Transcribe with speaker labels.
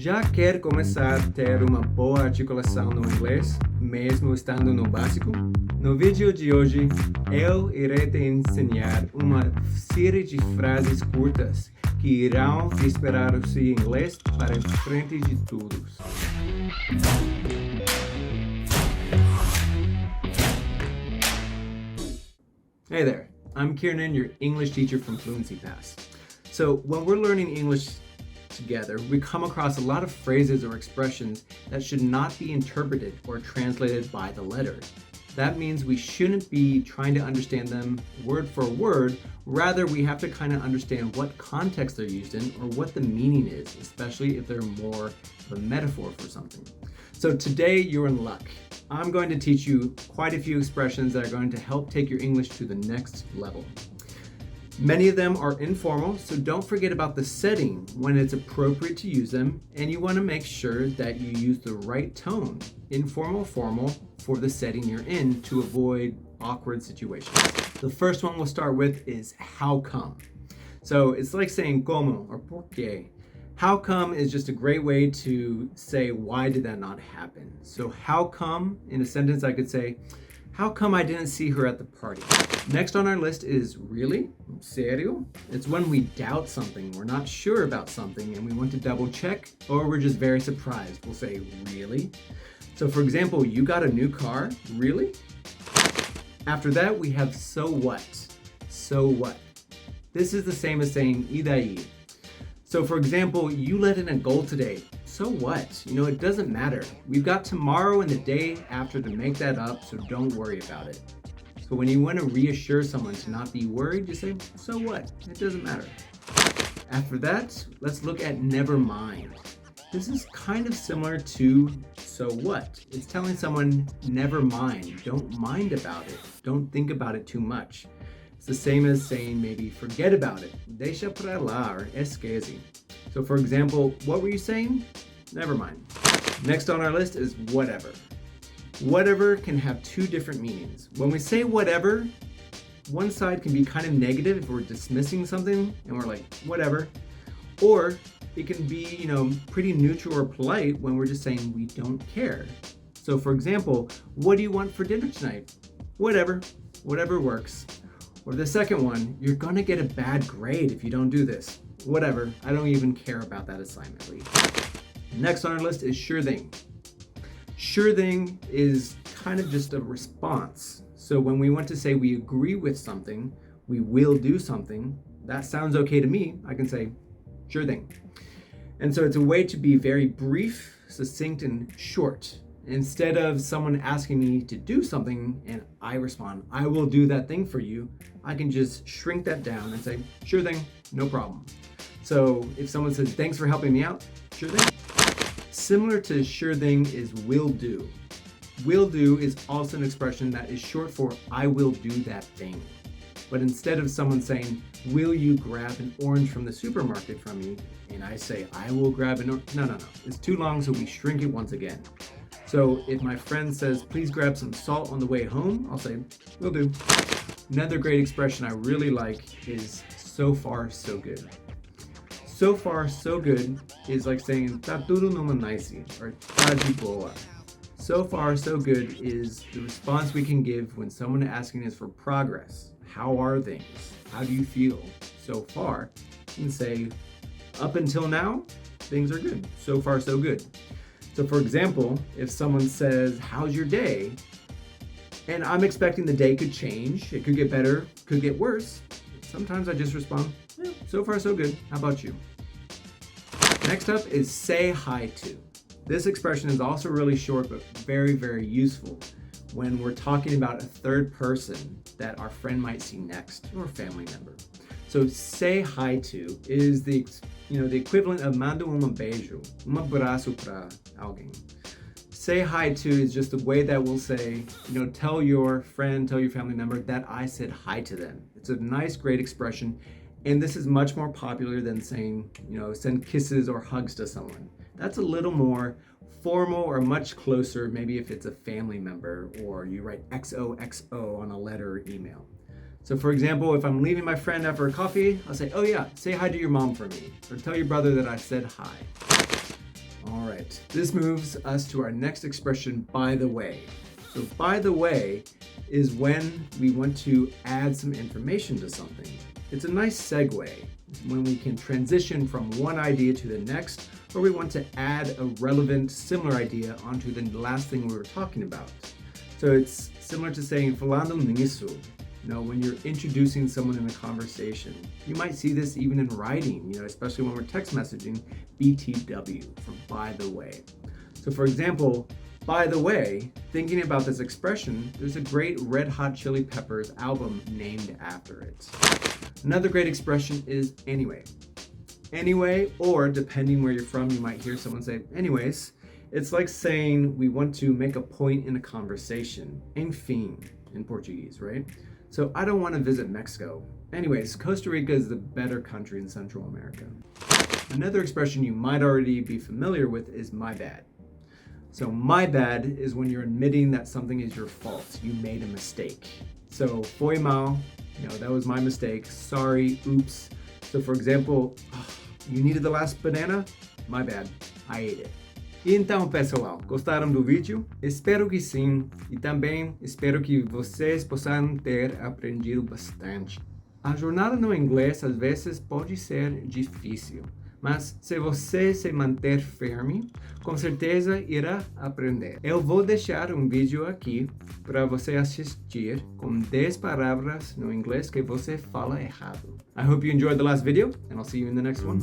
Speaker 1: Já quer começar a ter uma boa articulação no inglês, mesmo estando no básico? No vídeo de hoje, eu irei te ensinar uma série de frases curtas que irão disparar o seu inglês para a frente de todos. Hey there, I'm Kieran, your English teacher from Fluency Pass. So when we're learning English together, we come across a lot of phrases or expressions that should not be interpreted or translated by the letter. That means we shouldn't be trying to understand them word for word. Rather, we have to kind of understand what context they're used in or what the meaning is, especially if they're more of a metaphor for something. So today, you're in luck. I'm going to teach you quite a few expressions that are going to help take your English to the next level. Many of them are informal, so don't forget about the setting when it's appropriate to use them, and you want to make sure that you use the right tone, informal, formal, for the setting you're in to avoid awkward situations. The first one we'll start with is how come. So it's like saying como or por qué. How come is just a great way to say why did that not happen. So how come, in a sentence I could say, how come I didn't see her at the party? Next on our list is really, serio. It's when we doubt something, we're not sure about something and we want to double check, or we're just very surprised. We'll say really. So for example, you got a new car, really? After that, we have so what. So what? This is the same as saying y daí. So for example, you let in a goal today. So what? It doesn't matter. We've got tomorrow and the day after to make that up, so don't worry about it. So when you want to reassure someone to not be worried, you say, so what? It doesn't matter. After that, let's look at Nevermind. This is kind of similar to so what? It's telling someone, never mind, don't mind about it. Don't think about it too much. It's the same as saying maybe forget about it. Deixa pra lá or esquece. So for example, what were you saying? Never mind. Next on our list is whatever. Whatever can have two different meanings. When we say whatever, one side can be kind of negative if we're dismissing something and we're like, whatever. Or it can be, pretty neutral or polite when we're just saying we don't care. So for example, what do you want for dinner tonight? Whatever. Whatever works. Or the second one, you're gonna get a bad grade if you don't do this. Whatever, I don't even care about that assignment, Lee. Next on our list is sure thing. Sure thing is kind of just a response. So when we want to say we agree with something, we will do something, that sounds okay to me, I can say, sure thing. And so it's a way to be very brief, succinct, and short. Instead of someone asking me to do something and I respond, I will do that thing for you, I can just shrink that down and say, sure thing, no problem. So if someone says, thanks for helping me out, sure thing. Similar to sure thing is will do. Will do is also an expression that is short for I will do that thing. But instead of someone saying, will you grab an orange from the supermarket from me? And I say, I will grab an orange. No. It's too long, so we shrink it once again. So if my friend says, please grab some salt on the way home, I'll say, will do. Another great expression I really like is so far, so good. So far, so good is like saying, tá tudo numa nice, or tá de boa. So far, so good is the response we can give when someone asking us for progress. How are things? How do you feel so far? You can say, up until now, things are good. So far, so good. So for example, if someone says, how's your day? And I'm expecting the day could change. It could get better, could get worse. Sometimes I just respond, so far so good. How about you? Next up is say hi to. This expression is also really short, but very, very useful when we're talking about a third person that our friend might see next or a family member. So say hi to is the equivalent of manda beijo, abraço pra alguém. Say hi to is just the way that we'll say, tell your friend, tell your family member that I said hi to them. It's a nice, great expression. And this is much more popular than saying, send kisses or hugs to someone. That's a little more formal or much closer, maybe if it's a family member or you write XOXO on a letter or email. So for example, if I'm leaving my friend after a coffee, I'll say, oh yeah, say hi to your mom for me. Or tell your brother that I said hi. right, this moves us to our next expression, by the way. So by the way is when we want to add some information to something. It's a nice segue when we can transition from one idea to the next, or we want to add a relevant, similar idea onto the last thing we were talking about. So it's similar to saying falando nisso. When you're introducing someone in a conversation, you might see this even in writing, especially when we're text messaging, BTW, for by the way. So for example, by the way, thinking about this expression, there's a great Red Hot Chili Peppers album named after it. Another great expression is anyway. Anyway, or depending where you're from, you might hear someone say anyways. It's like saying we want to make a point in a conversation. Enfim, in Portuguese, right? So I don't want to visit Mexico. Anyways, Costa Rica is the better country in Central America. Another expression you might already be familiar with is my bad. So my bad is when you're admitting that something is your fault. You made a mistake. So foi mal, that was my mistake. Sorry, oops. So for example, you needed the last banana? My bad, I ate it. E então, pessoal, gostaram do vídeo? Espero que sim, e também espero que vocês possam ter aprendido bastante. A jornada no inglês às vezes pode ser difícil, mas se você se manter firme, com certeza irá aprender. Eu vou deixar um vídeo aqui para você assistir com 10 palavras no inglês que você fala errado. I hope you enjoyed the last video, and I'll see you in the next one.